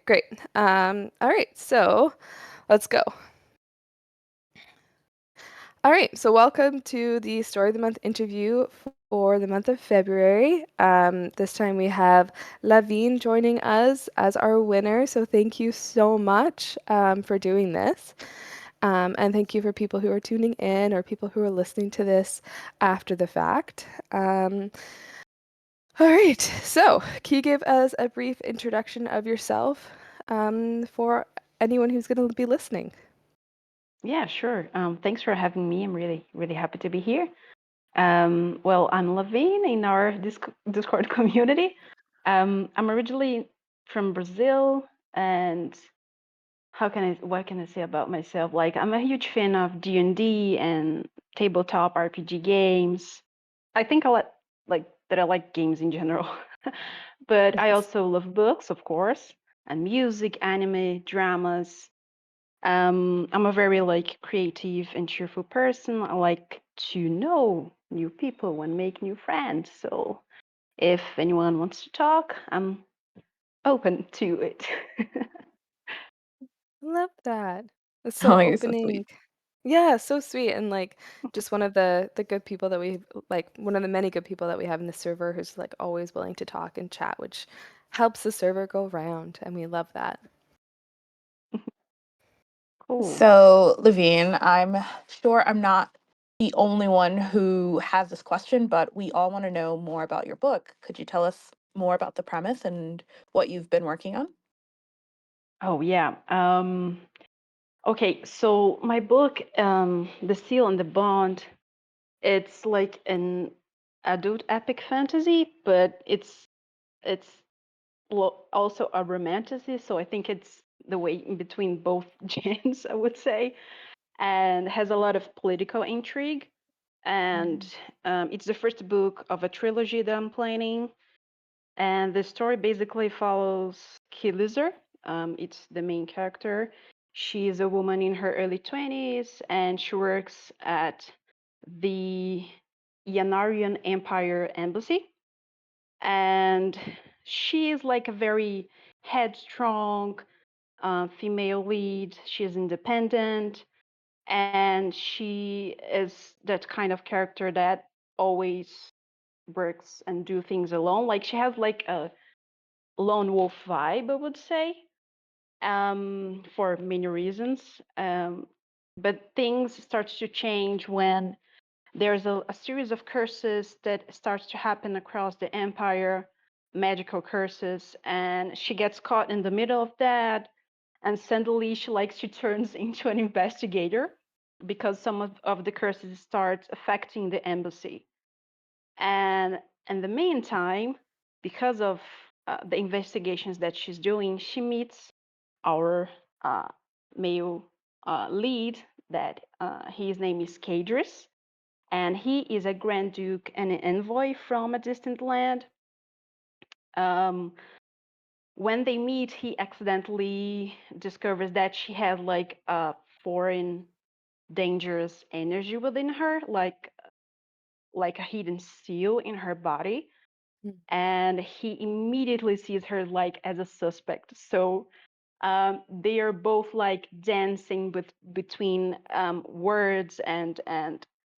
Great. All right, so let's go. All right, so welcome to the Story of the Month interview for the month of February. This time we have Lavine joining us as our winner, so thank you so much for doing this. And thank you for people who are tuning in or people who are listening to this after the fact. All right, so can you give us a brief introduction of yourself for anyone who's going to be listening? Yeah, sure. Thanks for having me. I'm really, really happy to be here. Well, I'm Lavine in our Discord community. I'm originally from Brazil, and what can I say about myself? Like, I'm a huge fan of D&D and tabletop RPG games. I think I like games in general. But I Nice. also love books, of course, and music, anime, dramas. I'm a very like creative and cheerful person. I like to know new people and make new friends. So if anyone wants to talk, I'm open to it. Love that. It's so Oh, you're so sweet. opening. Yeah, so sweet and like just one of the good people that we like one of the many good people that we have in the server who's like always willing to talk and chat, which helps the server go round, and we love that. Cool. So, Levine, I'm sure I'm not the only one who has this question, but we all want to know more about your book. Could you tell us more about the premise and what you've been working on? Oh yeah. Okay, so my book, The Seal and the Bond, it's like an adult epic fantasy, but it's also a romantasy. So I think it's the way in between both gens, I would say, and has a lot of political intrigue. And Mm. it's the first book of a trilogy that I'm planning. And the story basically follows Kilizer. It's the main character. She is a woman in her early 20s and she works at the Yanarian Empire Embassy. And she is like a very headstrong female lead. She is independent and she is that kind of character that always works and do things alone. Like she has like a lone wolf vibe, I would say, for many reasons. But things start to change when there's a series of curses that starts to happen across the empire, magical curses, and she gets caught in the middle of that. And suddenly she turns into an investigator because some of the curses start affecting the embassy. And in the meantime, because of the investigations that she's doing, she meets our uh, male lead, that his name is Cadris, and he is a Grand Duke and an envoy from a distant land. Um, when they meet, he accidentally discovers that she has like a foreign dangerous energy within her, like a hidden seal in her body, Mm. and he immediately sees her like as a suspect. So they are both like dancing between words and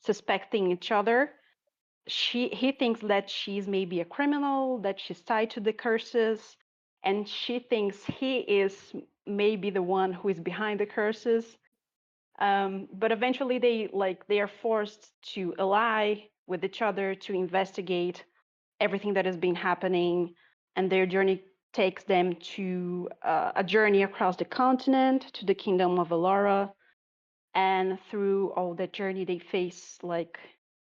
suspecting each other. He thinks that she's maybe a criminal, that she's tied to the curses, and she thinks he is maybe the one who is behind the curses. But eventually they are forced to ally with each other to investigate everything that has been happening, and their journey takes them to a journey across the continent to the kingdom of Alara. And through all that journey, they face like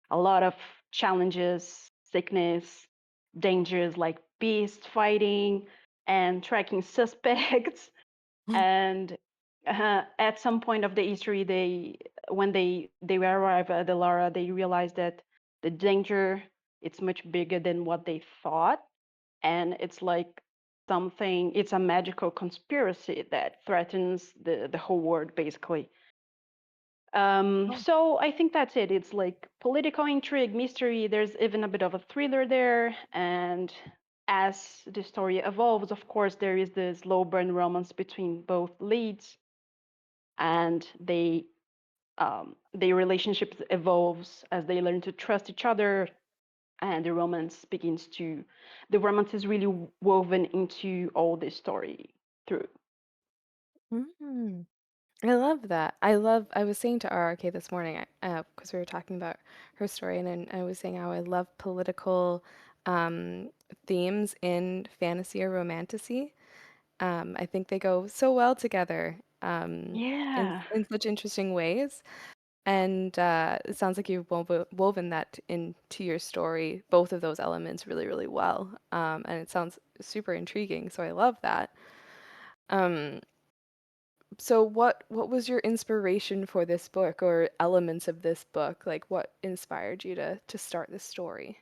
a lot of challenges, sickness, dangers like beast fighting and tracking suspects. And at some point of the history, when they arrive at Alara, they realize that the danger, it's much bigger than what they thought, and it's like it's a magical conspiracy that threatens the whole world basically. Oh, So I think that's it. It's like political intrigue, mystery. There's even a bit of a thriller there, and as the story evolves, of course, there is the slow burn romance between both leads, and their relationship evolves as they learn to trust each other, and the romance is really woven into all the story through. Mm. I love that. I was saying to RRK this morning, because we were talking about her story, and then I was saying how I love political um, themes in fantasy or romantasy. I think they go so well together Yeah. in such interesting ways. And it sounds like you've woven that into your story, both of those elements really, really well. And it sounds super intriguing, so I love that. Um, so what was your inspiration for this book or elements of this book? Like what inspired you to start this story?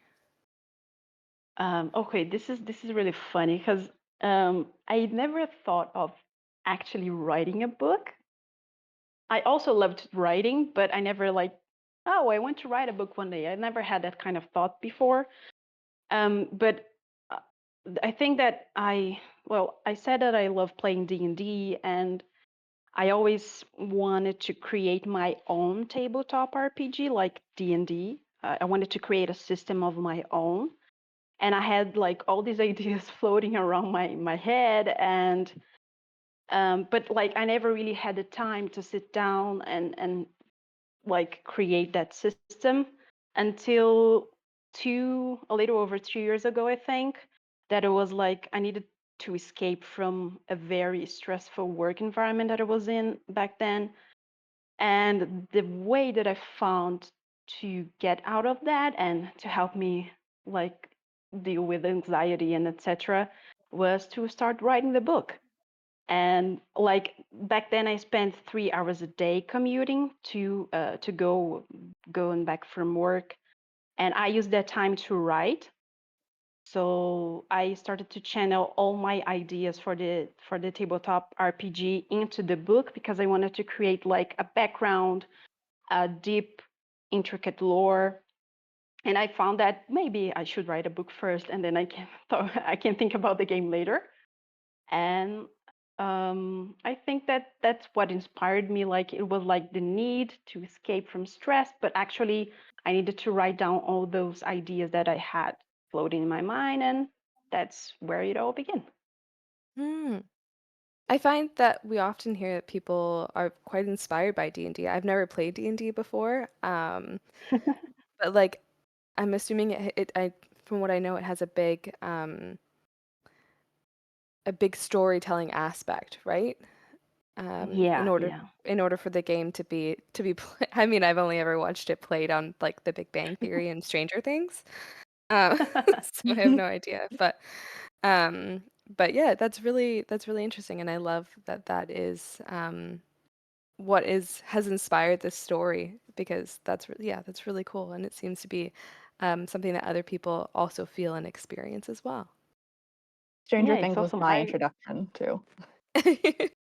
Okay, this is really funny because I never thought of actually writing a book. I also loved writing, but I never like, oh, I want to write a book one day. I never had that kind of thought before. But uh, I think that I said that I love playing D&D, and I always wanted to create my own tabletop RPG like D&D. I wanted to create a system of my own, and I had like all these ideas floating around my head, and but like I never really had the time to sit down and like create that system until a little over 2 years ago, I think, that it was like I needed to escape from a very stressful work environment that I was in back then. And the way that I found to get out of that and to help me like deal with anxiety and etc. was to start writing the book. And like back then I spent 3 hours a day commuting to go and back from work, and I used that time to write. So I started to channel all my ideas for the tabletop RPG into the book because I wanted to create like a background, a deep intricate lore. And I found that maybe I should write a book first, and then I can think about the game later. And I think that that's what inspired me. Like it was like the need to escape from stress, but actually I needed to write down all those ideas that I had floating in my mind, and that's where it all began. Hmm. I find that we often hear that people are quite inspired by D&D. I've never played D&D before, but like I'm assuming from what I know, it has a big storytelling aspect, right? Yeah, yeah. In order for the game I mean, I've only ever watched it played on like The Big Bang Theory and Stranger Things, so I have no idea. Um, but yeah, that's really interesting, and I love that that is what is has inspired this story because yeah, that's really cool, and it seems to be something that other people also feel and experience as well. Stranger Yeah, it's Things was awesome. my I introduction too.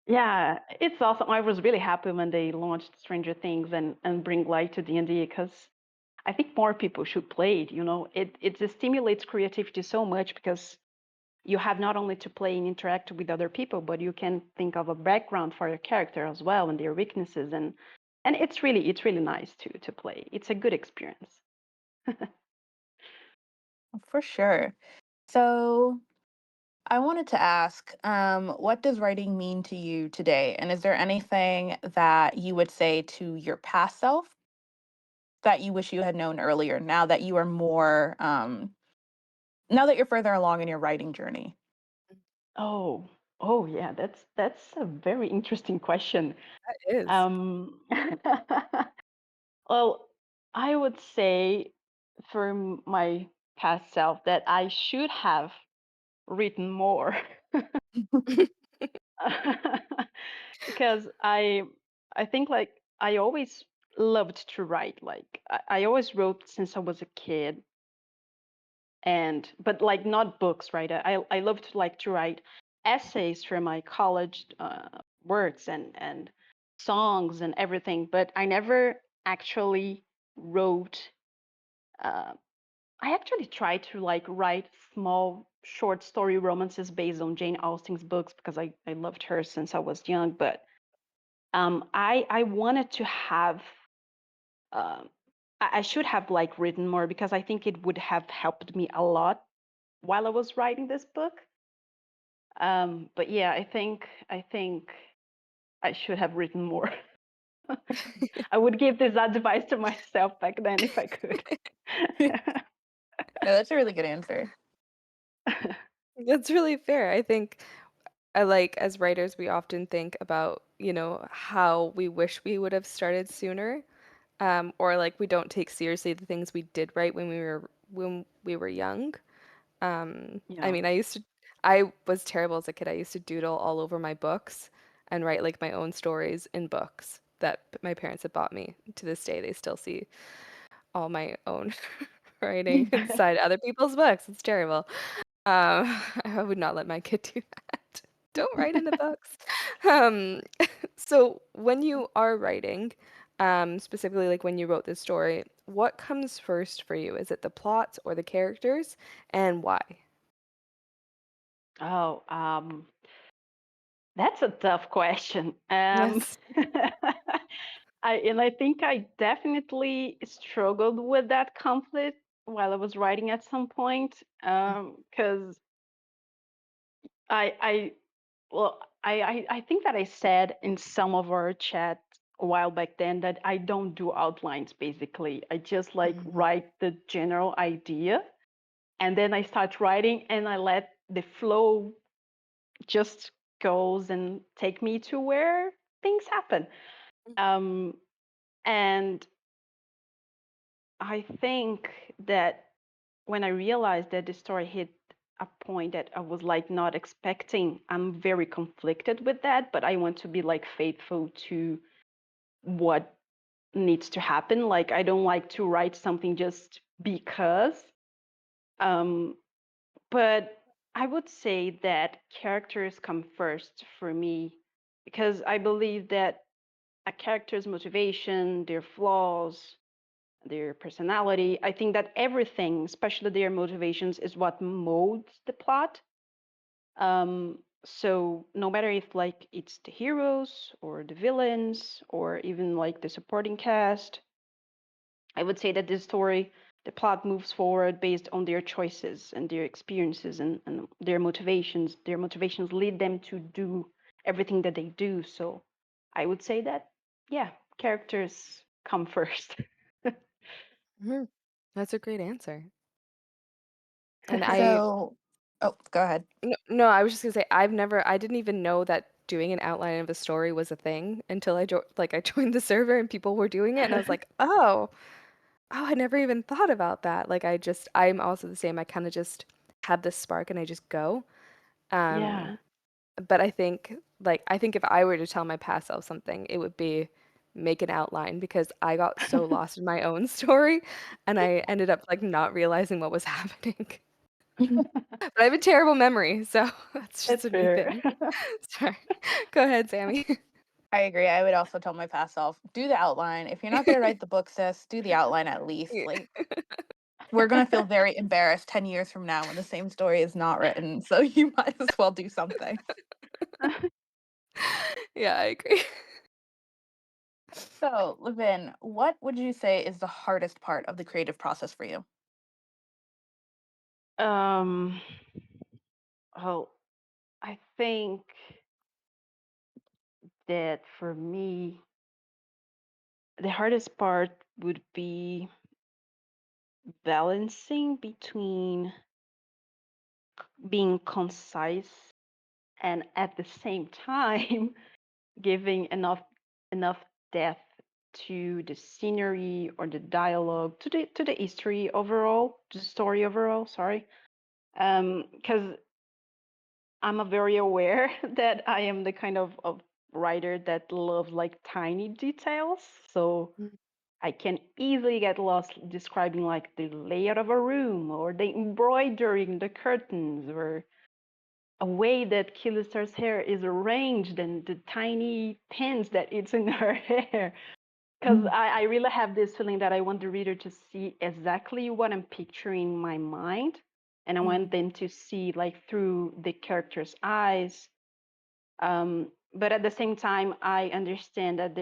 Yeah, it's awesome. I was really happy when they launched Stranger Things and bring light to D&D because I think more people should play it. You know, it stimulates creativity so much because you have not only to play and interact with other people, but you can think of a background for your character as well and their weaknesses, and it's really nice to play. It's a good experience. For sure. So I wanted to ask, what does writing mean to you today? And is there anything that you would say to your past self that you wish you had known earlier now that you are more, now that you're further along in your writing journey? Oh, oh yeah, that's a very interesting question. It is. Um, well, I would say for my past self that I should have written more. Because I think like I always loved to write. Like I always wrote since I was a kid, and but like not books, right? I loved like to write essays for my college works and songs and everything, but I never actually wrote I actually tried to like write small short story romances based on Jane Austen's books because I loved her since I was young. But I wanted to have um, I should have like written more because I think it would have helped me a lot while I was writing this book. But yeah, I think I should have written more. I would give this advice to myself back then if I could. No, that's a really good answer. That's really fair. I think I like as writers, we often think about, how we wish we would have started sooner, or like we don't take seriously the things we did right when we were young. I Yeah. mean, I was terrible as a kid. I used to doodle all over my books and write like my own stories in books that my parents had bought me. To this day, they still see all my own writing inside other people's books. It's terrible. I would not let my kid do that. Don't write in the books. Um, so when you are writing, specifically like when you wrote this story, what comes first for you? Is it the plot or the characters, and why? Oh, that's a tough question. Yes. I think I definitely struggled with that conflict while I was writing at some point. Because I well, I think that I said in some of our chat a while back then that I don't do outlines basically. I just like Mhm. write the general idea and then I start writing and I let the flow just goes and take me to where things happen. Um, and I think that when I realized that the story hit a point that I was like not expecting, I'm very conflicted with that, but I want to be like faithful to what needs to happen. Like I don't like to write something just because. Um, but I would say that characters come first for me because I believe that a character's motivation, their flaws, their personality, I think that everything, especially their motivations, is what molds the plot. So no matter if like it's the heroes or the villains or even like the supporting cast, I would say that this story, the plot moves forward based on their choices and their experiences and their motivations. Their motivations lead them to do everything that they do. So I would say that, yeah, characters come first. Mhm. That's a great answer. And I, So, oh, go ahead. no, I was just gonna say I didn't even know that doing an outline of a story was a thing until I joined the server and people were doing it, and I was like, oh, I never even thought about that. I'm also the same. I kind of just have this spark and I just go. Yeah. Um, but I think if I were to tell my past self something, it would be make an outline because I got so lost in my own story and I ended up like not realizing what was happening. But I have a terrible memory, so that's just It's a me fair. thing. Sorry. Go ahead, Sammy. I agree. I would also tell my past self, do the outline. If you're not going to write the book, sis, do the outline at least. Yeah. Like, we're going to feel very embarrassed 10 years from now when the same story is not written. So you might as well do something. Yeah, I agree. So, Levin, what would you say is the hardest part of the creative process for you? um, oh, I think that for me, the hardest part would be balancing between being concise and at the same time giving enough depth to the scenery or the dialogue to the history overall, to the story overall. Sorry, because I'm a very aware that I am the kind of writer that loves like tiny details. So I can easily get lost describing like the layout of a room or the embroidery in the curtains or a way that Killister's hair is arranged and the tiny pins that it's in her hair. because I really have this feeling that I want the reader to see exactly what I'm picturing in my mind, and I want Mm. them to see like through the character's eyes. But at the same time, I understand that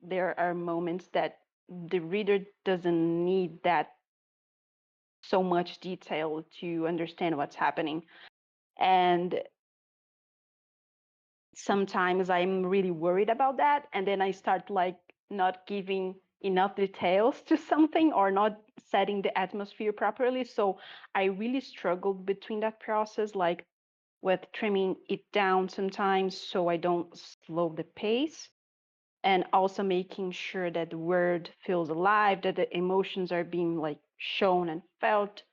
there are moments that the reader doesn't need that so much detail to understand what's happening. And sometimes I'm really worried about that. And then I start like not giving enough details to something or not setting the atmosphere properly. So I really struggled between that process, like with trimming it down sometimes so I don't slow the pace. And also making sure that the word feels alive, that the emotions are being like shown and felt.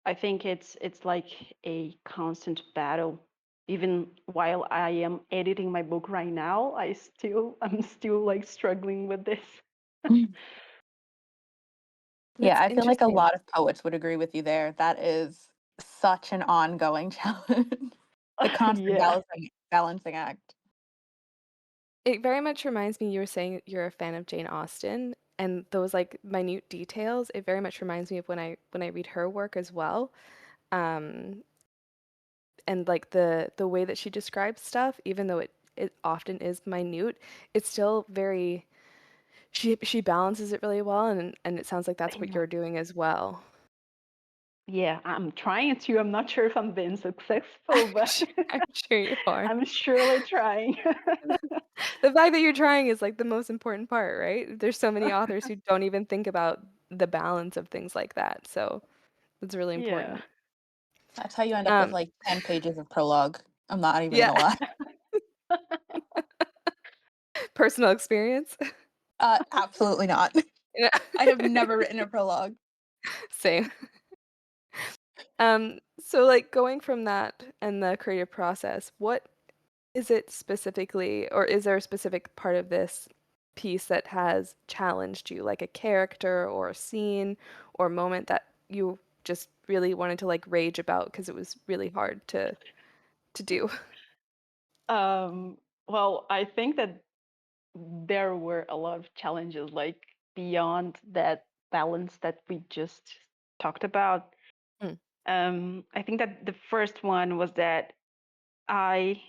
I think it's like a constant battle. Even while I am editing my book right now, I'm still like struggling with this. Yeah, That's I feel like a interesting. lot of poets would agree with you there. That is such an ongoing challenge. The constant Yeah. balancing act. It very much reminds me, you were saying you're a fan of Jane Austen, and those like minute details, it very much reminds me of when I read her work as well. Um, and like the way that she describes stuff, even though it often is minute, it's still very she balances it really well, and it sounds like that's what Yeah. you're doing as well. Yeah, I'm trying to. I'm not sure if I'm being successful, I'm but sure, I'm sure you are. I'm surely trying. The fact that you're trying is like the most important part, right? There's so many authors who don't even think about the balance of things like that, so it's really Yeah. important. That's how you end up with Um, like 10 pages of prologue. I'm not even yeah, gonna lie. personal experience. Absolutely not. Yeah, I have never written a prologue. same. So like going from that and the creative process, what is it specifically, or is there a specific part of this piece that has challenged you, like a character or a scene or moment that you just really wanted to like rage about because it was really hard to do? Um, well, I think that there were a lot of challenges, like beyond that balance that we just talked about. Mm, I think that the first one was that I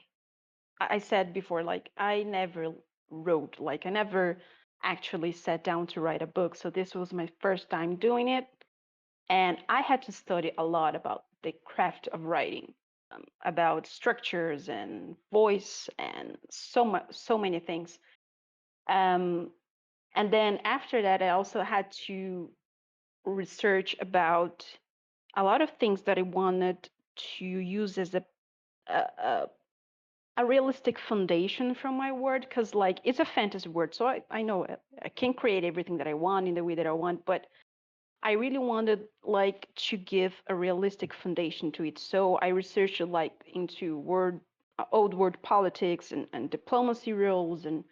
I said before, like I never wrote, like I never actually sat down to write a book. So this was my first time doing it, and I had to study a lot about the craft of writing, about structures and voice and so many things. Um, and then after that, I also had to research about a lot of things that I wanted to use as a, a realistic foundation from my word, because like it's a fantasy word, so I know I can create everything that I want in the way that I want, but I really wanted like to give a realistic foundation to it. So I researched like into old word politics and diplomacy rules, and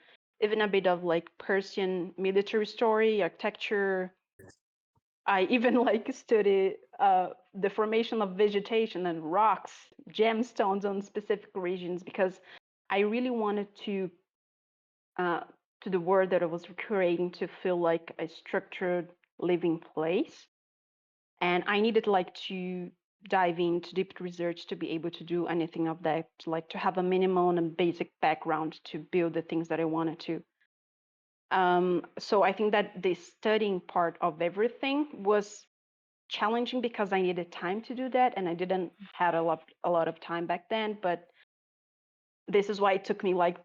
even a bit of like Persian military story, architecture. I even like study the formation of vegetation and rocks, gemstones on specific regions, because I really wanted uh, to the word that I was creating to feel like a structured living place. And I needed like to dive into deep research to be able to do anything of that, like to have a minimum and basic background to build the things that I wanted to. So I think that the studying part of everything was challenging because I needed time to do that, and I didn't had a lot of time back then. But this is why it took me like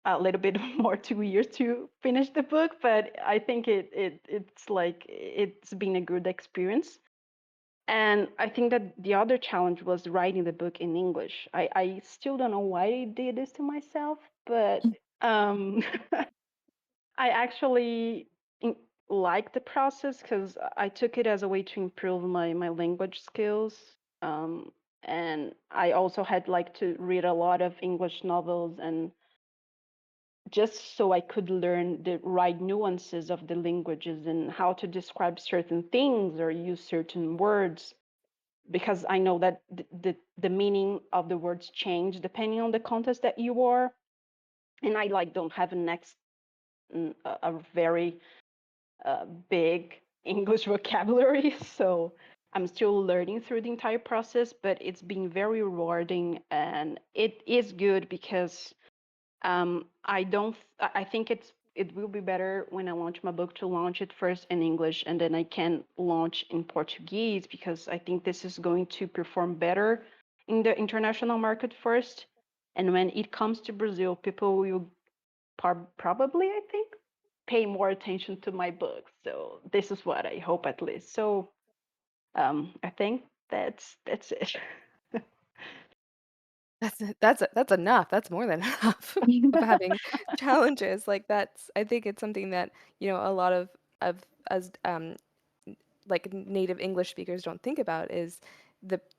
a little bit more 2 years to finish the book. But I think it's like it's been a good experience. And I think that the other challenge was writing the book in English. I still don't know why I did this to myself, but um, I actually like the process because I took it as a way to improve my language skills. And I also had like to read a lot of English novels, and just so I could learn the right nuances of the languages and how to describe certain things or use certain words, because I know that the meaning of the words change depending on the context that you are. And I like don't have an a very big English vocabulary. So I'm still learning through the entire process, but it's been very rewarding, and it is good because I don't. I think it will be better when I launch my book to launch it first in English and then I can launch in Portuguese because I think this is going to perform better in the international market first. And when it comes to Brazil, people will probably, I think, pay more attention to my book. So this is what I hope at least. So I think that's it. That's enough. That's more than enough of having challenges. Like that's I think it's something that, a lot of us like native English speakers don't think about is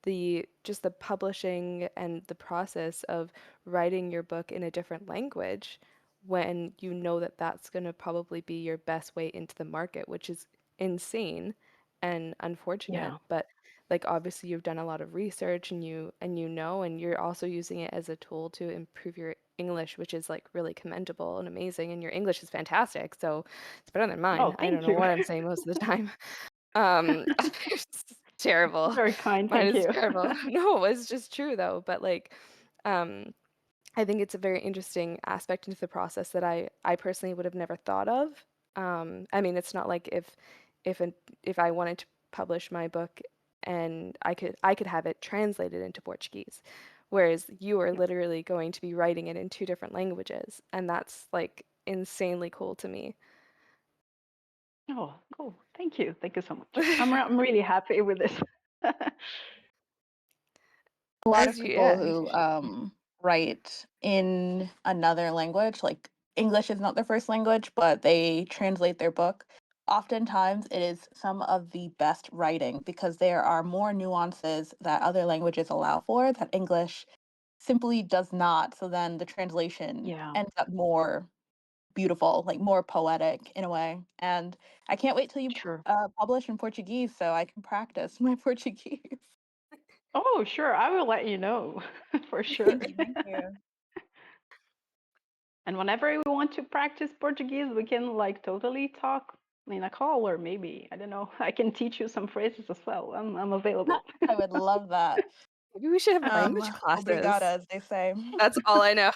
the just the publishing and the process of writing your book in a different language when you know that that's going to probably be your best way into the market, which is insane and unfortunate. Yeah. But like obviously you've done a lot of research and you're also using it as a tool to improve your English, which is like really commendable and amazing. And your English is fantastic, so it's better than Oh, mine. I don't thank know you. what I'm saying most of the time. It's terrible. Very kind. Mine Thank is you. terrible. No, it's just true though. But like, um, I think it's a very interesting aspect into the process that I personally would have never thought of. I mean, it's not like if an, if I wanted to publish my book and I could have it translated into Portuguese, whereas you are Yeah. literally going to be writing it in two different languages, and that's like insanely cool to me. Oh, cool. Thank you. Thank you so much. I'm really happy with this. A lot As of you, people yeah, as who you should. write in another language, like English is not their first language, but they translate their book. Oftentimes, it is some of the best writing because there are more nuances that other languages allow for that English simply does not. So then the translation Yeah, ends up more beautiful, like more poetic in a way. And I can't wait till you sure. publish in Portuguese so I can practice my Portuguese. Oh, sure. I will let you know for sure. Thank you, thank you. And whenever we want to practice Portuguese, we can like totally talk in a call, or maybe, I don't know, I can teach you some phrases as well. I'm available. I would love that. Maybe we should have language Obrigada, classes. as they say. That's all I know.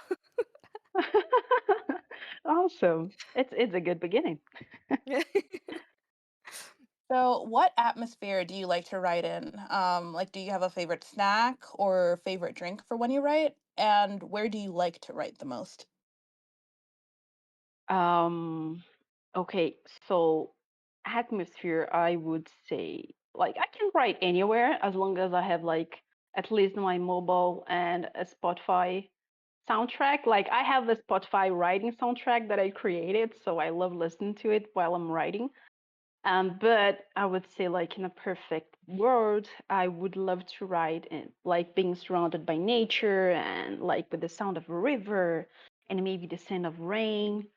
Awesome. It's a good beginning. So, what atmosphere do you like to write in? Like, do you have a favorite snack or favorite drink for when you write? And where do you like to write the most? Um, okay, so atmosphere, I would say, like I can write anywhere as long as I have like at least my mobile and a Spotify soundtrack. Like I have a Spotify writing soundtrack that I created, so I love listening to it while I'm writing. But I would say, like in a perfect world, I would love to write in like being surrounded by nature and like with the sound of a river and maybe the scent of rain,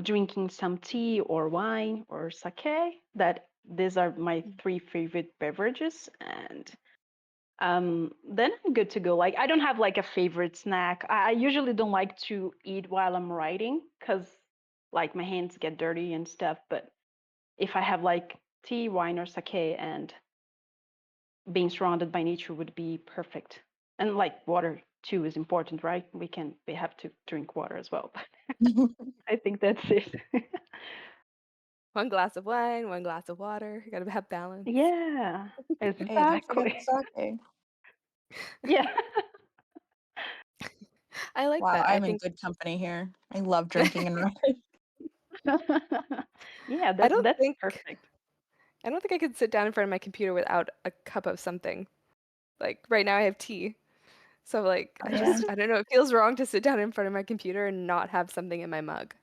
drinking some tea or wine or sake. That these are my three favorite beverages, and then I'm good to go. Like I don't have like a favorite snack. I usually don't like to eat while I'm writing because like my hands get dirty and stuff. But if I have like tea, wine, or sake, and being surrounded by nature would be perfect. And like water too is important, right? We have to drink water as well. I think that's it. One glass of wine, one glass of water. You gotta have balance. Yeah, Hey, don't forget exactly. the sake. Yeah. I like Wow, that. I I'm in think good company here. I love drinking and writing. Yeah, I don't that's think perfect. I don't think I could sit down in front of my computer without a cup of something. Like right now I have tea. So like Oh, yeah. I don't know, it feels wrong to sit down in front of my computer and not have something in my mug.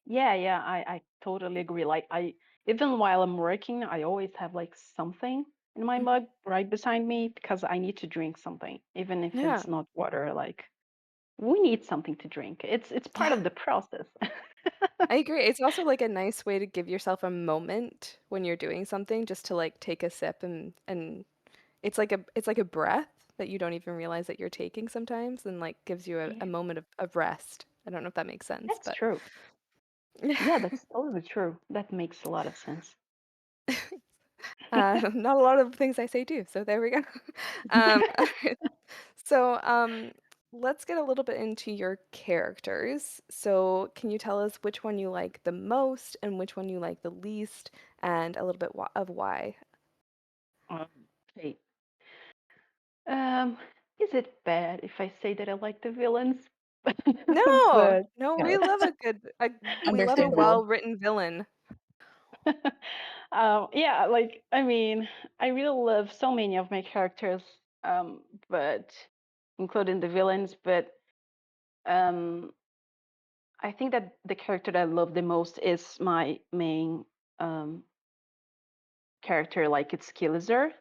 Yeah, yeah, I totally agree. Like I even while I'm working, I always have like something in my Mhm. mug right beside me because I need to drink something, even if Yeah, it's not water. Like we need something to drink. It's part yeah. of the process. I agree. It's also like a nice way to give yourself a moment when you're doing something just to like take a sip and it's like a breath that you don't even realize that you're taking sometimes and like gives you a Yeah. moment of rest I don't know if that makes sense, That's but true. Yeah, that's totally true. That makes a lot of sense. not a lot of things I say do. So there we go. Um, so let's get a little bit into your characters. So can you tell us which one you like the most and which one you like the least, and a little bit of why? Okay. Um, is it bad if I say that I like the villains? No, But no, No, we love it's we love a understandable. well-written villain. yeah, like I mean, I really love so many of my characters, but including the villains. But um, I think that the character that I love the most is my main um, character. Like it's Killizar.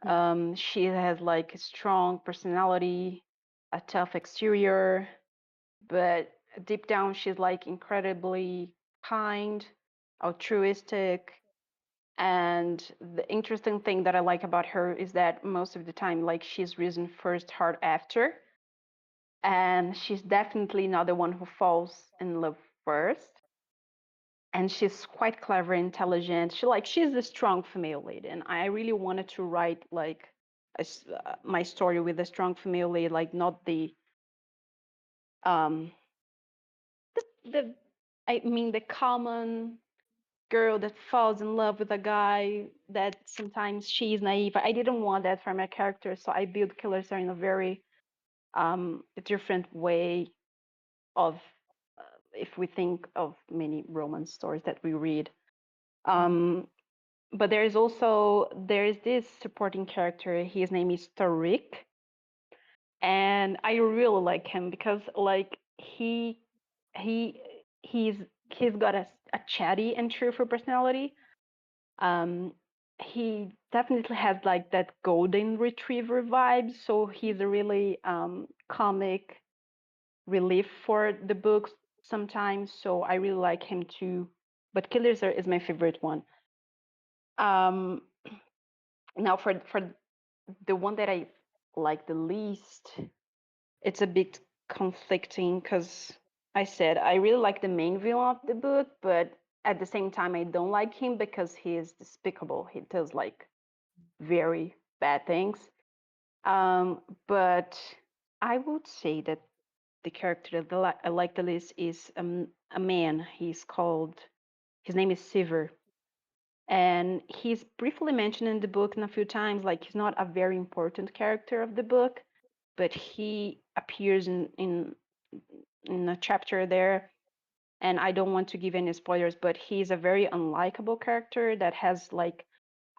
Mhm. She has like a strong personality, a tough exterior, but deep down she's like incredibly kind, altruistic. And the interesting thing that I like about her is that most of the time, like she's risen first, hard after, and she's definitely not the one who falls in love first. And she's quite clever, intelligent. She's a strong female lead, and I really wanted to write like my story with a strong female lead, like not um the I mean the common girl that falls in love with a guy that sometimes she's naive. I didn't want that for my character, so I built Killers are in a very different way of if we think of many romance stories that we read. Mhm. Um, but there is this supporting character. His name is Tariq, and I really like him because like he he's he's got a chatty and cheerful personality. Um, he definitely has like that golden retriever vibe, so he's a really comic relief for the books sometimes. So I really like him too. But is my favorite one. Um, now for the one that I like the least, it's a bit conflicting because I said I really like the main villain of the book, but at the same time I don't like him because he is despicable. He does like very bad things. But I would say that the character that I like the least is a man. His name is Siver. And he's briefly mentioned in the book and a few times, like he's not a very important character of the book, but he appears in a chapter there. And I don't want to give any spoilers, but he's a very unlikable character that has like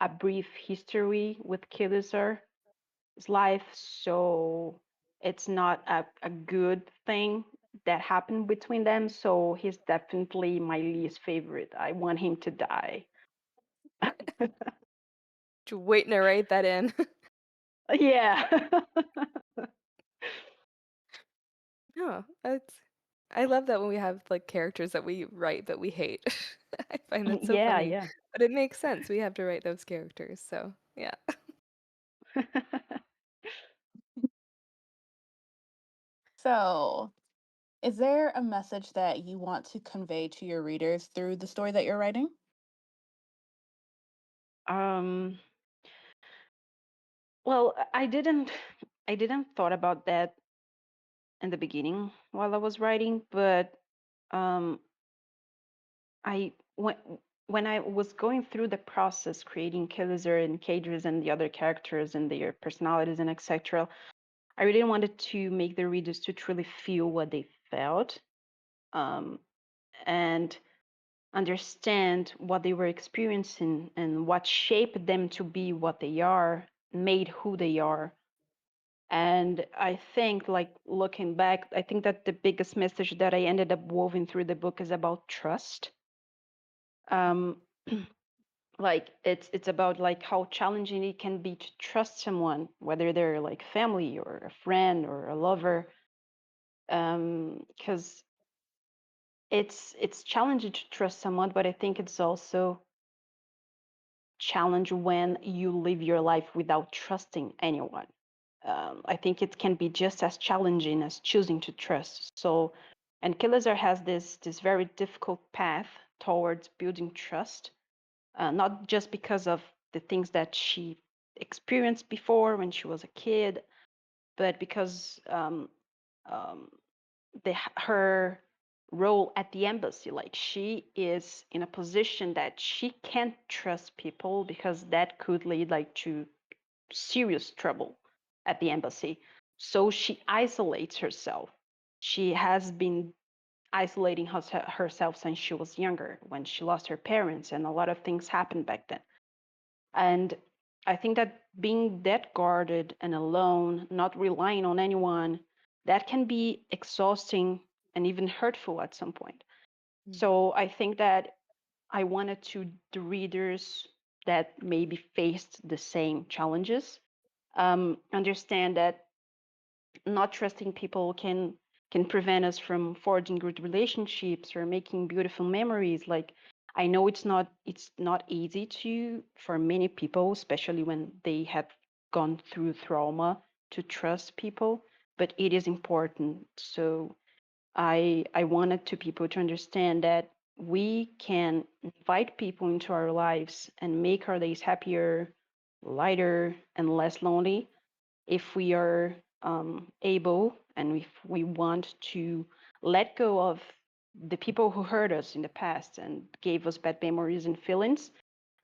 a brief history with Kilizar life, so it's not a good thing that happened between them. So he's definitely my least favorite. I want him to die. Just waiting to write that in. Yeah. No, it's I love that when we have like characters that we write that we hate. I find that so Yeah, funny. yeah. But it makes sense. We have to write those characters. So, yeah. So, is there a message that you want to convey to your readers through the story that you're writing? um well, I didn't thought about that in the beginning while I was writing, but um I when I was going through the process creating Killizar and Cadres and the other characters and their personalities and etc., I really wanted to make the readers to truly feel what they felt, um, and understand what they were experiencing and what shaped them to be what they are, made who they are. And I think, like looking back, I think that the biggest message that I ended up woven through the book is about trust. Um, like it's about like how challenging it can be to trust someone, whether they're like family or a friend or a lover, because it's challenging to trust someone, but I think it's also challenge when you live your life without trusting anyone. I think it can be just as challenging as choosing to trust. So And Kilizer has this very difficult path towards building trust, not just because of the things that she experienced before when she was a kid, but because um, her role at the embassy, like she is in a position that she can't trust people because that could lead like to serious trouble at the embassy. So she isolates herself. She has been isolating herself since she was younger when she lost her parents, and a lot of things happened back then. And I think that being that guarded and alone, not relying on anyone, that can be exhausting and even hurtful at some point. Mm. So I think that I wanted to the readers that maybe faced the same challenges understand that not trusting people can prevent us from forging good relationships or making beautiful memories. Like I know it's not easy to for many people, especially when they have gone through trauma, to trust people, but it is important. So I wanted to people to understand that we can invite people into our lives and make our days happier, lighter, and less lonely if we are able and if we want to let go of the people who hurt us in the past and gave us bad memories and feelings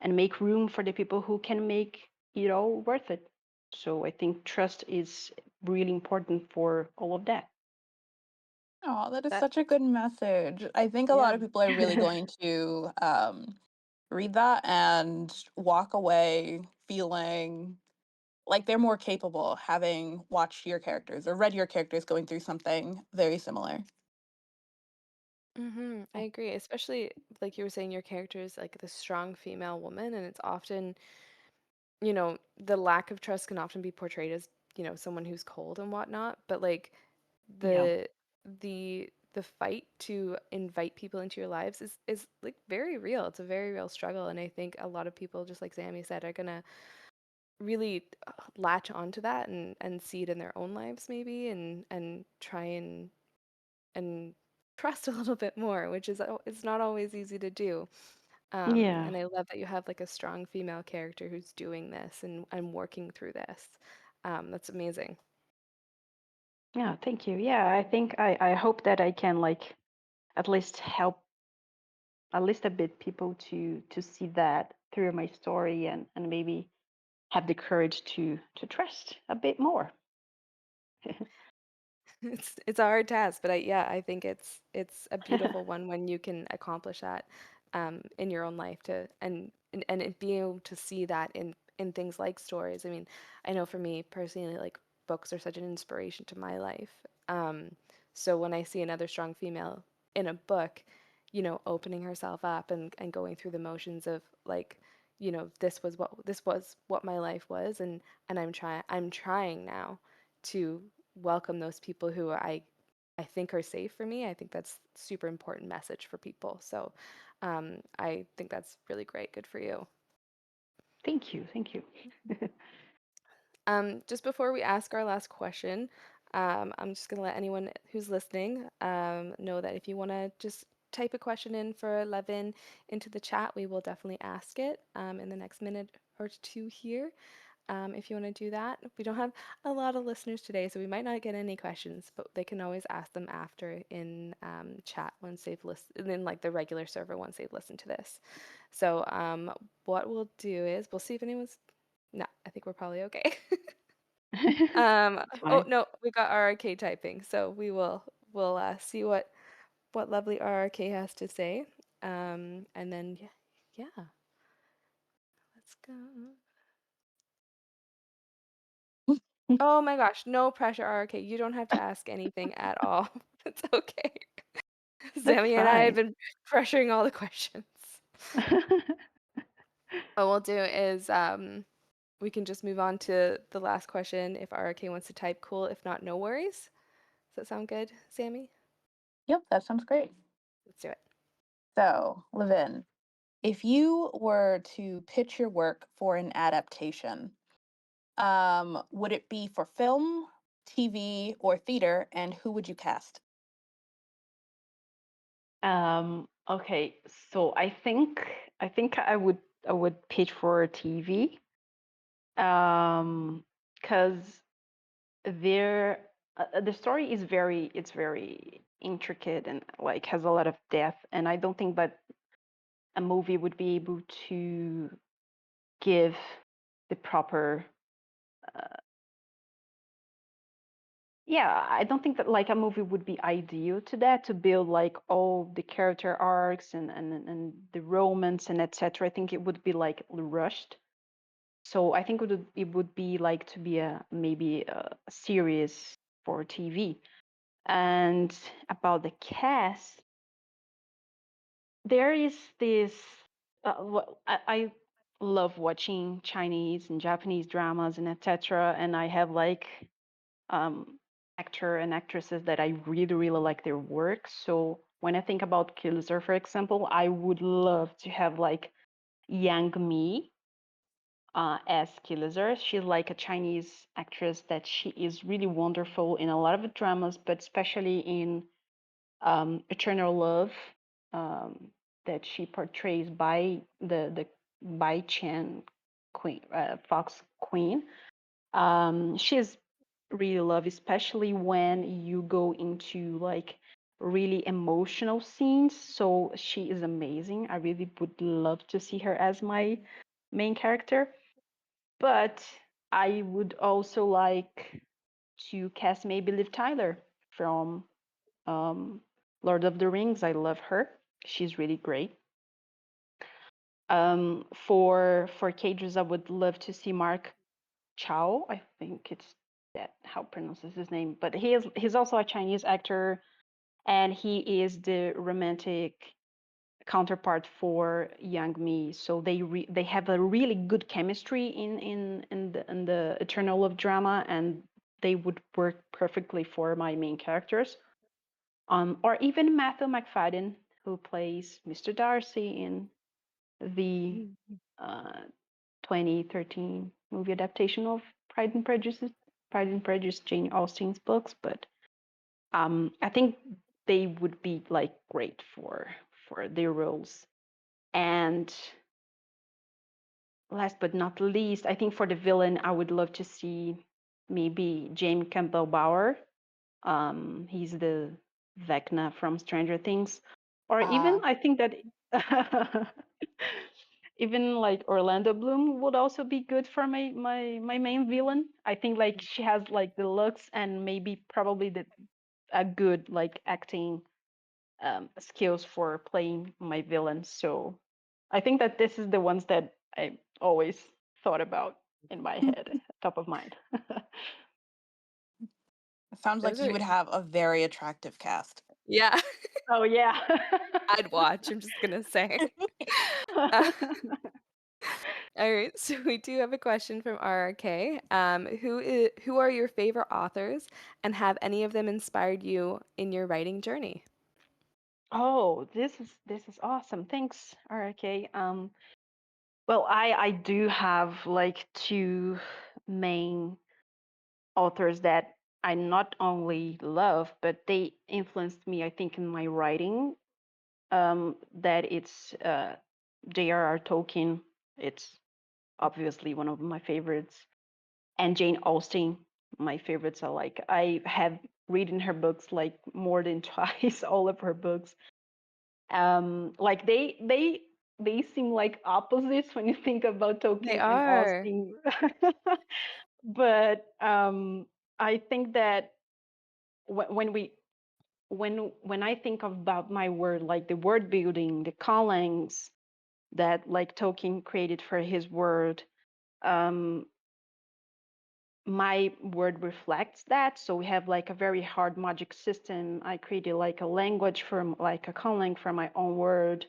and make room for the people who can make it all worth it. So I think trust is really important for all of that. Oh, that is That, such a good message. I think a lot yeah. of people are really going to read that and walk away feeling like they're more capable having watched your characters or read your characters going through something very similar. I agree. Especially like you were saying, your character is like the strong female woman, and it's often, the lack of trust can often be portrayed as, someone who's cold and whatnot. But like Yeah. the the fight to invite people into your lives is like very real. It's a very real struggle, and I think a lot of people, just like Sammy said, are gonna really latch onto that and see it in their own lives maybe, and try and trust a little bit more, which is it's not always easy to do. Yeah. And I love that you have like a strong female character who's doing this and working through this. That's amazing. Yeah, thank you. Yeah, I think I hope that I can like at least help at least a bit people to see that through my story and maybe have the courage to trust a bit more. It's a hard task, but I think it's a beautiful one when you can accomplish that in your own life to and it being able to see that in things like stories. I mean, I know for me personally, like books are such an inspiration to my life. So when I see another strong female in a book, opening herself up and going through the motions of like, this was what my life was, and I'm trying now to welcome those people who I think are safe for me. I think that's super important message for people. So I think that's really great. Good for you. Thank you, thank you. Just before we ask our last question, I'm just going to let anyone who's listening know that if you want to just type a question in for Levin into the chat, we will definitely ask it in the next minute or two here. If you want to do that, we don't have a lot of listeners today, so we might not get any questions, but they can always ask them after in chat once they've listened, in like the regular server once they've listened to this. So what we'll do is we'll see if anyone's. No, I think we're probably okay. It's Oh fine. no, we got RRK typing, so we'll see what lovely RRK has to say. And then yeah, let's go. Oh my gosh, no pressure, RRK. You don't have to ask anything at all. It's okay. That's Sammy and I have fine. been pressuring all the questions. What we'll do is we can just move on to the last question if RRK wants to type. Cool. If not, no worries. Does that sound good, Sammy? Yep, that sounds great. Let's do it. So, Levin, if you were to pitch your work for an adaptation, would it be for film, TV, or theater, and who would you cast? Okay, so I think I would pitch for TV. Because there the story is very intricate and like has a lot of depth, and I don't think that a movie would be able to give the proper uh, yeah, I don't think that like a movie would be ideal to that, to build like all the character arcs and the romance and etc. I think it would be like rushed. So I think it would be like to be a maybe a series for TV. And about the cast, there is this. I love watching Chinese and Japanese dramas and etc. And I have like um, actor and actresses that I really like their work. So when I think about Killser, for example, I would love to have like Yang Mi as Killser. She's like a Chinese actress that she is really wonderful in a lot of dramas, but especially in Eternal Love, um, that she portrays by the Bai Chen Queen, Fox Queen. She's really love, especially when you go into like really emotional scenes. So she is amazing. I really would love to see her as my main character. But I would also like to cast maybe Liv Tyler from um, Lord of the Rings. I love her. She's really great. For cages, I would love to see Mark Chow. I think it's that how pronounces his name, but he's also a Chinese actor, and he is the romantic counterpart for Yang Mi. So they have a really good chemistry in the Eternal Love drama, and they would work perfectly for my main characters. Or even Matthew McFadden, who plays Mr. Darcy in the uh, 2013 movie adaptation of Pride and Prejudice, Jane Austen's books. But I think they would be like great for their roles. And last but not least, I think for the villain, I would love to see maybe James Campbell Bower. He's the Vecna from Stranger Things, or even Ah, I think that even like Orlando Bloom would also be good for my main villain. I think like she has like the looks and maybe probably the a good like acting skills for playing my villain. So I think that this is the ones that I always thought about in my head, top of mind. it sounds Those like you are would have a very attractive cast. yeah. Oh yeah. I'd watch. I'm just gonna say. Uh, all right, so we do have a question from RRK. Who are your favorite authors, and have any of them inspired you in your writing journey? Oh, this is awesome. Thanks, RK. Well, I do have like two main authors that I not only love, but they influenced me, I think, in my writing. That it's J.R.R. Tolkien. It's obviously one of my favorites, and Jane Austen. My favorites are like I have reading her books like more than twice, all of her books. Like they seem like opposites when you think about They Tolkien and are. Austen. But I think that when we when I think about my word, like the word building, the callings that like Tolkien created for his word, um, my word reflects that. So we have like a very hard magic system. I created like a language from like a calling for my own word.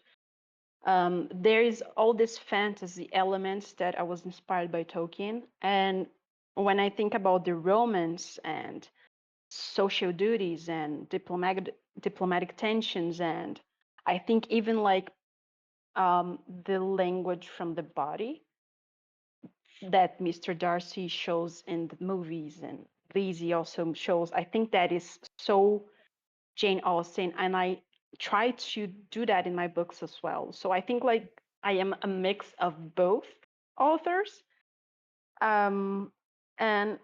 There is all this fantasy elements that I was inspired by Tolkien. And when I think about the romance and social duties and diplomatic tensions, and I think even like the language from the body that Mr. Darcy shows in the movies and Lizzie also shows, I think that is so Jane Austen, and I try to do that in my books as well. So I think like I am a mix of both authors. Um, and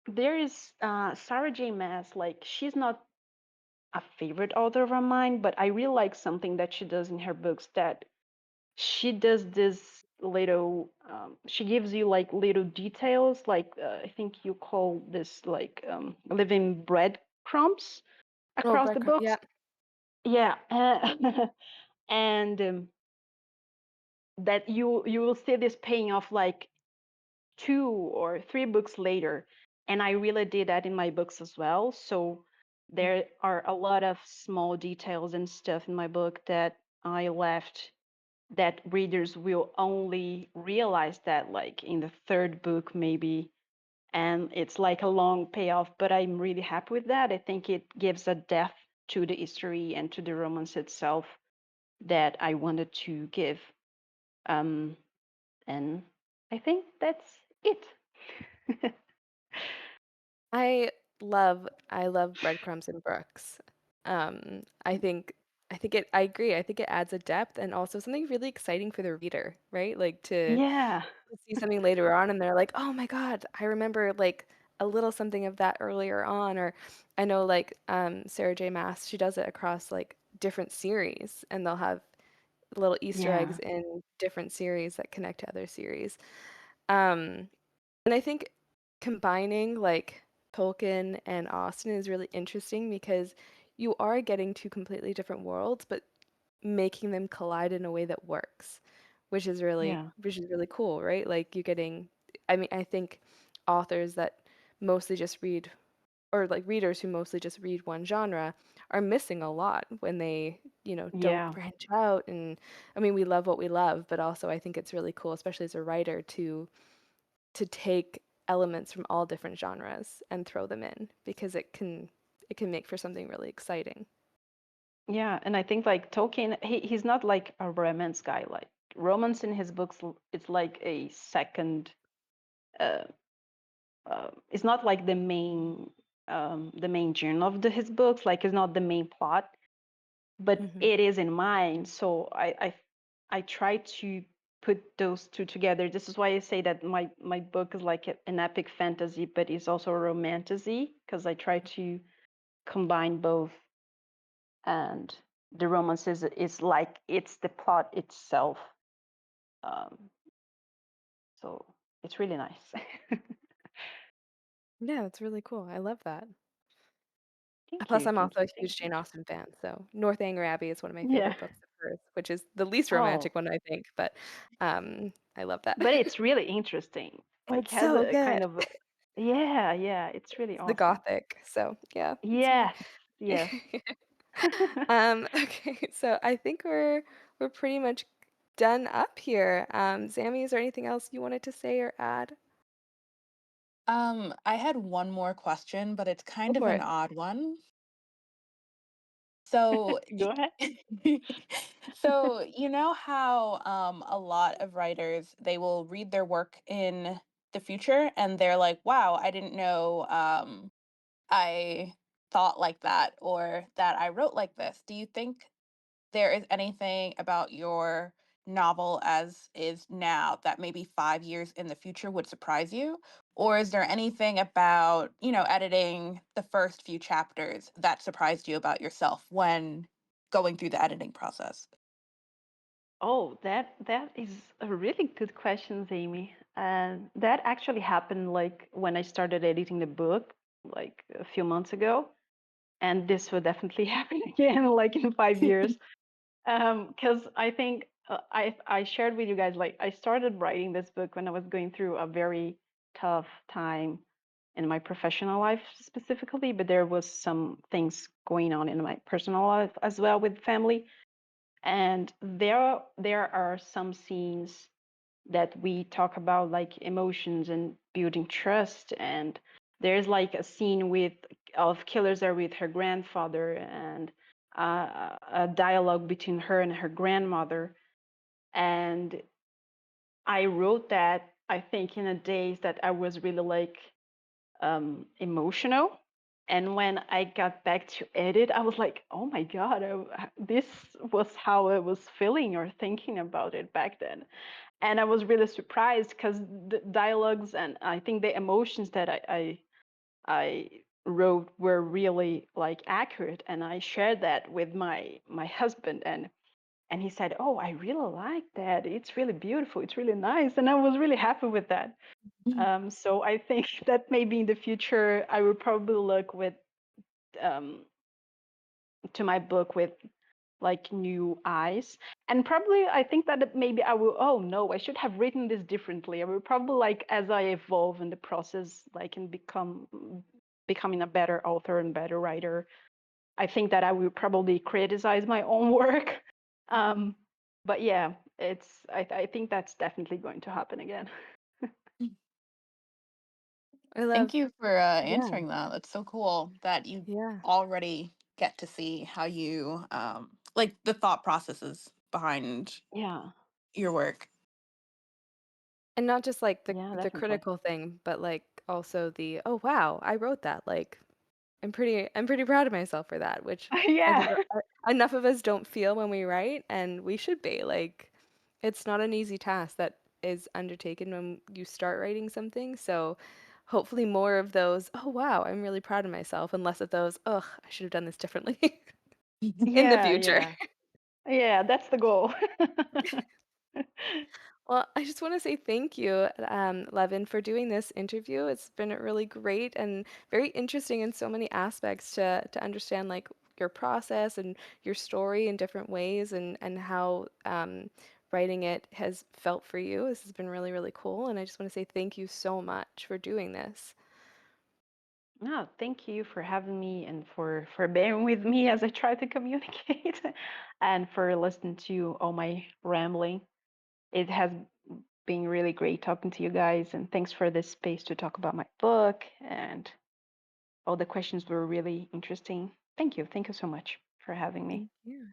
there is Sarah J. Maas, like she's not a favorite author of mine, but I really like something that she does in her books that she does this little she gives you like little details like I think you call this like living breadcrumbs Oh, across the breadcrumb. books. Yeah. Yeah. And that you will see this paying off like 2 or 3 books later, and I really did that in my books as well. So there are a lot of small details and stuff in my book that I left that readers will only realize that like in the third book maybe, and it's like a long payoff, but I'm really happy with that. I think it gives a depth to the history and to the romance itself that I wanted to give. um and I think that's it. I love breadcrumbs and brooks. I think I agree. I think it adds a depth and also something really exciting for the reader, right? Like Yeah, to see something later on and they're like, "Oh my God, I remember like a little something of that earlier on." Or I know like Sarah J. Maas, she does it across like different series and they'll have little Easter eggs yeah, in different series that connect to other series. Um, and I think combining like Tolkien and Austen is really interesting because you are getting two completely different worlds, but making them collide in a way that works, yeah, which is really cool, right? Like you're getting, I mean, I think authors that mostly just read or like readers who mostly just read one genre are missing a lot when they, don't yeah, branch out. And I mean, we love what we love, but also I think it's really cool, especially as a writer, to take elements from all different genres and throw them in because it can make for something really exciting. yeah. And I think like Tolkien, he's not like a romance guy. Like romance in his books, it's like a second. Uh, it's not like the main genre of his books. Like it's not the main plot, but Hmm. it is in mine. So I try to put those two together. This is why I say that my book is like an epic fantasy, but it's also a romantasy because I try to combine both. And the romance is like it's the plot itself. Um, so it's really nice. Yeah, that's really cool. I love that. Thank Plus, you, I'm thank also you, a thank huge you. Jane Austen fan, so Northanger Abbey is one of my Yeah. favorite books of hers, which is the least Oh, romantic one, I think, but I love that. but it's really interesting. Like It's has so a good. kind of yeah, yeah. It's really It's the awesome. Gothic, so yeah, it's Yes, yes. okay, so I think we're pretty much done up here. Sammy, is there anything else you wanted to say or add? I had one more question, but it's Go kind of for an it. odd one. So, Go ahead. so you know how a lot of writers they will read their work in the future and they're like, "Wow, I didn't know I thought like that or that I wrote like this." Do you think there is anything about your novel as is now that maybe 5 years in the future would surprise you? Or is there anything about, editing the first few chapters that surprised you about yourself when going through the editing process? Oh, that is a really good question, Amy. And that actually happened like when I started editing the book, like a few months ago. And this will definitely happen again, like in 5 years. Because I think I shared with you guys like I started writing this book when I was going through a very tough time in my professional life specifically, but there was some things going on in my personal life as well with family. And there are some scenes that we talk about like emotions and building trust. And there's like a scene with of Killers are with her grandfather and a dialogue between her and her grandmother. And I wrote that I think in a days that I was really like emotional. And when I got back to edit, I was like, oh my God, this was how I was feeling or thinking about it back then. And I was really surprised because the dialogues and I think the emotions that I wrote were really like accurate. And I shared that with my husband, and he said, "Oh, I really like that. It's really beautiful. It's really nice." And I was really happy with that. So I think that maybe in the future I will probably look with um, to my book with like new eyes, and probably I think that maybe I will, oh no, I should have written this differently. I will probably, like, as I evolve in the process, like, and becoming a better author and better writer, I think that I will probably criticize my own work. um but yeah, I think that's definitely going to happen again. I Thank love, you for yeah, answering that. That's so cool that you yeah. already get to see how you like the thought processes behind Yeah, your work. And not just like yeah, the definitely. critical thing, but like also the, oh wow, I wrote that. Like I'm pretty proud of myself for that, which I think Yeah. enough of us don't feel when we write, and we should be. Like, it's not an easy task that is undertaken when you start writing something. So hopefully more of those, oh wow, I'm really proud of myself, and less of those, ugh, I should have done this differently in the Yeah, future. yeah, yeah, that's the goal. Well, I just want to say thank you, Levin, for doing this interview. It's been really great and very interesting in so many aspects to understand like your process and your story in different ways and how writing it has felt for you. This has been really, really cool, and I just want to say thank you so much for doing this. No, thank you for having me and for bearing with me as I try to communicate, and for listening to all my rambling. It has been really great talking to you guys, and thanks for this space to talk about my book, and all the questions were really interesting. Thank you. Thank you so much for having me. Thank you.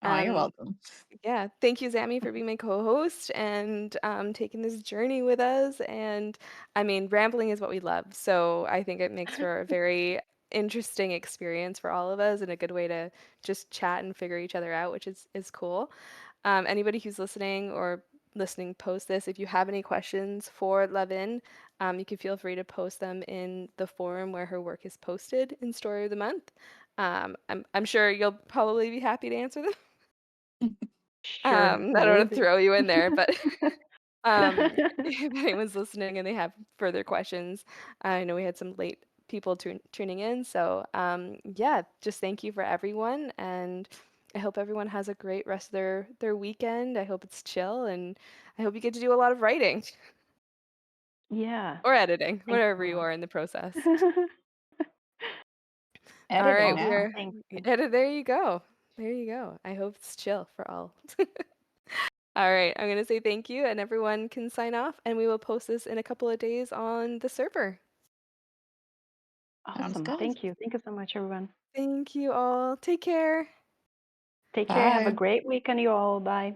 Oh, you're Um, welcome. Yeah, thank you, Zammy, for being my co-host and taking this journey with us. And I mean, rambling is what we love, so I think it makes for a very interesting experience for all of us and a good way to just chat and figure each other out, which is cool. Anybody who's listening post this, if you have any questions for Levin, you can feel free to post them in the forum where her work is posted in Story of the Month. I'm sure you'll probably be happy to answer them. Sure, I I don't will want to be. throw you in there, but if anyone's listening and they have further questions, I know we had some late people tuning in. So, yeah, just thank you for everyone. And I hope everyone has a great rest of their weekend. I hope it's chill, and I hope you get to do a lot of writing Yeah, or editing, thanks a whatever you lot. are in the process. All right, Editing Awesome. now. we're Thanks. Thanks. edit. There you go. There you go. I hope it's chill for all. All right, I'm going to say thank you, and everyone can sign off, and we will post this in a couple of days on the server. Sounds Awesome. good. Thank you. Thank you so much, everyone. Thank you all. Take care. Take care. Have a Bye. great weekend, you all. Bye.